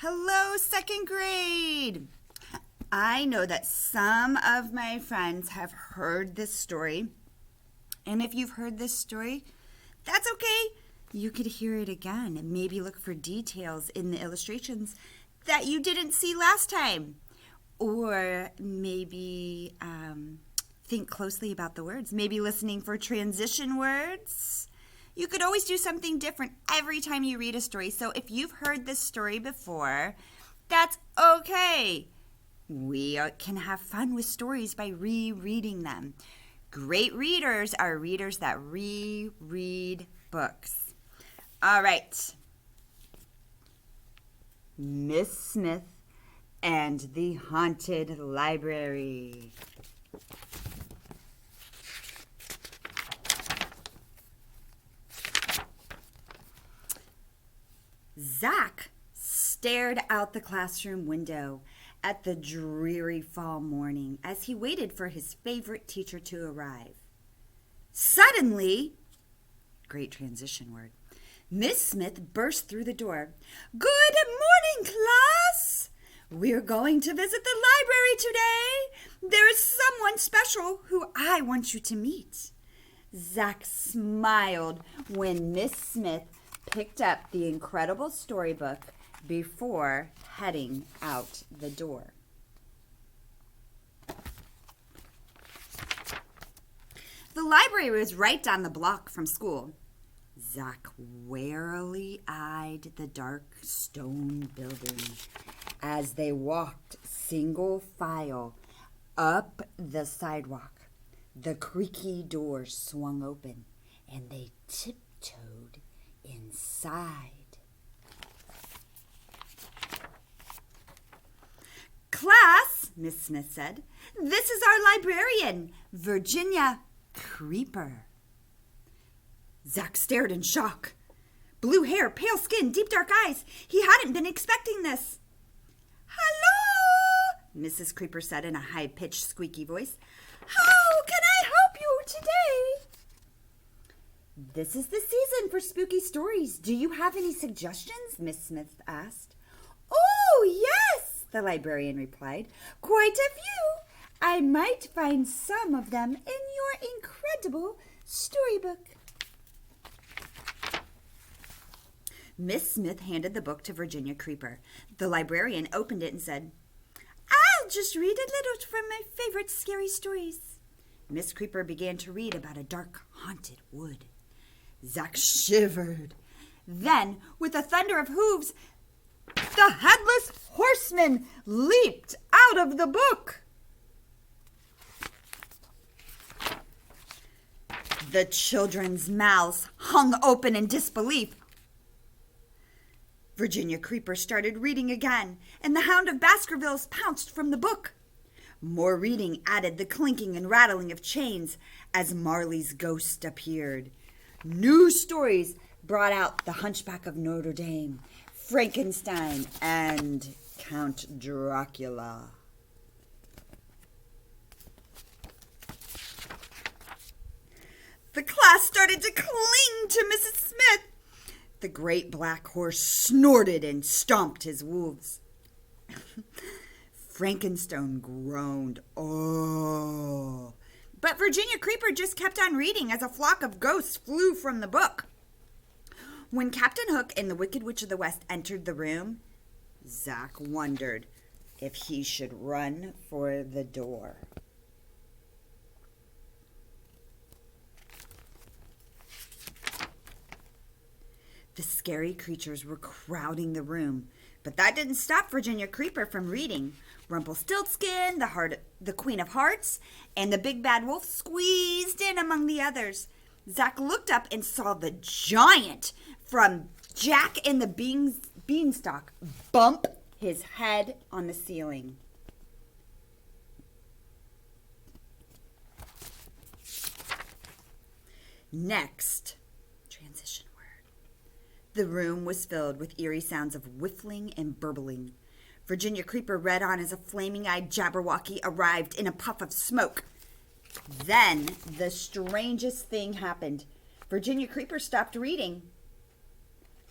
Hello, second grade. I know that some of my friends have heard this story. And if you've heard this story, that's okay. You could hear it again and maybe look for details in the illustrations that you didn't see last time. Or maybe think closely about the words. Maybe listening for transition words. You could always do something different every time you read a story. So if you've heard this story before, that's okay. We can have fun with stories by rereading them. Great readers are readers that reread books. All right. Miss Smith and the Haunted Library. Zach stared out the classroom window at the dreary fall morning as he waited for his favorite teacher to arrive. Suddenly, great transition word, Miss Smith burst through the door. "Good morning, class! We're going to visit the library today. There is someone special who I want you to meet." Zach smiled when Miss Smith picked up the incredible storybook before heading out the door. The library was right down the block from school. Zach warily eyed the dark stone building as they walked single file up the sidewalk. The creaky door swung open and they tiptoed inside. "Class," Miss Smith said, "this is our librarian, Virginia Creeper." Zach stared in shock. Blue hair, pale skin, deep dark eyes. He hadn't been expecting this. "Hello," Mrs. Creeper said in a high-pitched, squeaky voice. "How can I help you today?" "This is the season for spooky stories. Do you have any suggestions?" Miss Smith asked. "Oh, yes," the librarian replied. "Quite a few. I might find some of them in your incredible storybook." Miss Smith handed the book to Virginia Creeper. The librarian opened it and said, "I'll just read a little from my favorite scary stories." Miss Creeper began to read about a dark, haunted wood. Zach shivered. Then, with a thunder of hooves, the headless horseman leaped out of the book. The children's mouths hung open in disbelief. Virginia Creeper started reading again, and the Hound of Baskervilles pounced from the book. More reading added the clinking and rattling of chains as Marley's ghost appeared. New stories brought out the Hunchback of Notre Dame, Frankenstein, and Count Dracula. The class started to cling to Mrs. Smith. The great black horse snorted and stomped his hooves. Frankenstein groaned, "Oh!" But Virginia Creeper just kept on reading as a flock of ghosts flew from the book. When Captain Hook and the Wicked Witch of the West entered the room, Zach wondered if he should run for the door. The scary creatures were crowding the room, but that didn't stop Virginia Creeper from reading. Rumpelstiltskin, the Queen of Hearts, and the Big Bad Wolf squeezed in among the others. Zach looked up and saw the giant from Jack and the Beanstalk bump his head on the ceiling. Next, transition word. The room was filled with eerie sounds of whiffling and burbling. Virginia Creeper read on as a flaming-eyed Jabberwocky arrived in a puff of smoke. Then the strangest thing happened. Virginia Creeper stopped reading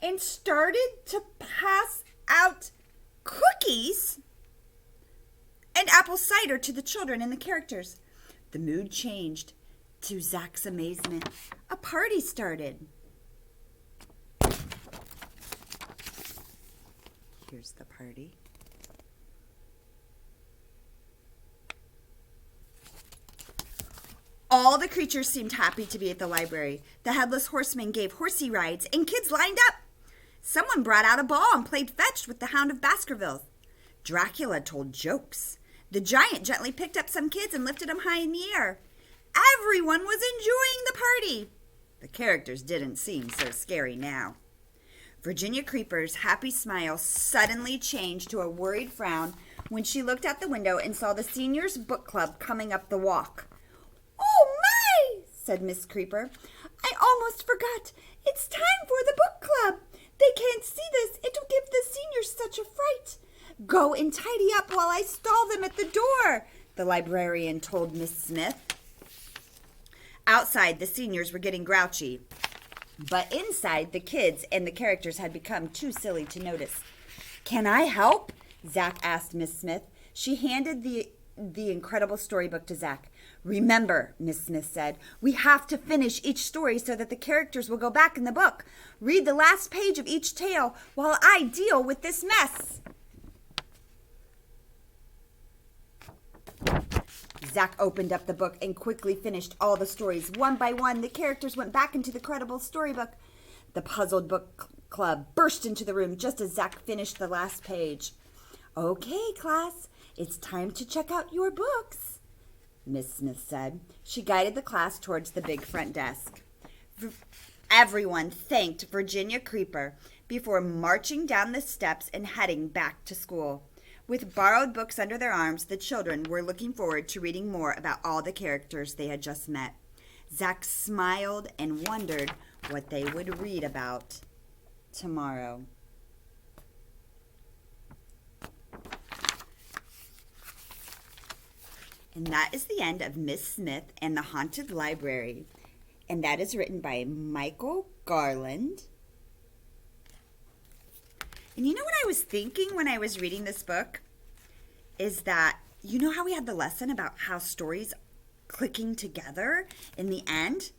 and started to pass out cookies and apple cider to the children and the characters. The mood changed. To Zach's amazement, a party started. Here's the party. All the creatures seemed happy to be at the library. The headless horseman gave horsey rides, and kids lined up. Someone brought out a ball and played fetch with the Hound of Baskerville. Dracula told jokes. The giant gently picked up some kids and lifted them high in the air. Everyone was enjoying the party. The characters didn't seem so scary now. Virginia Creeper's happy smile suddenly changed to a worried frown when she looked out the window and saw the seniors' book club coming up the walk. "Oh, my!" said Miss Creeper. "I almost forgot. It's time for the book club. They can't see this. It'll give the seniors such a fright. Go and tidy up while I stall them at the door," the librarian told Miss Smith. Outside, the seniors were getting grouchy, but inside, the kids and the characters had become too silly to notice. "Can I help?" Zach asked Miss Smith. She handed the incredible storybook to Zach. "Remember," Miss Smith said, "we have to finish each story so that the characters will go back in the book. Read the last page of each tale while I deal with this mess." Zach opened up the book and quickly finished all the stories. One by one, the characters went back into the credible storybook. The puzzled book club burst into the room just as Zach finished the last page. "Okay, class, it's time to check out your books," Miss Smith said. She guided the class towards the big front desk. Everyone thanked Virginia Creeper before marching down the steps and heading back to school. With borrowed books under their arms, the children were looking forward to reading more about all the characters they had just met. Zach smiled and wondered what they would read about tomorrow. And that is the end of Miss Smith and the Haunted Library. And that is written by Michael Garland. And you know what I was thinking when I was reading this book? Is that, you know how we had the lesson about how stories clicking together in the end?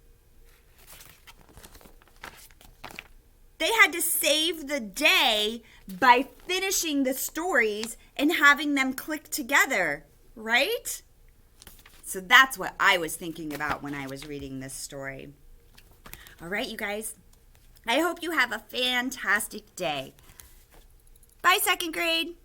They had to save the day by finishing the stories and having them click together, right? So that's what I was thinking about when I was reading this story. All right, you guys. I hope you have a fantastic day. Bye, second grade.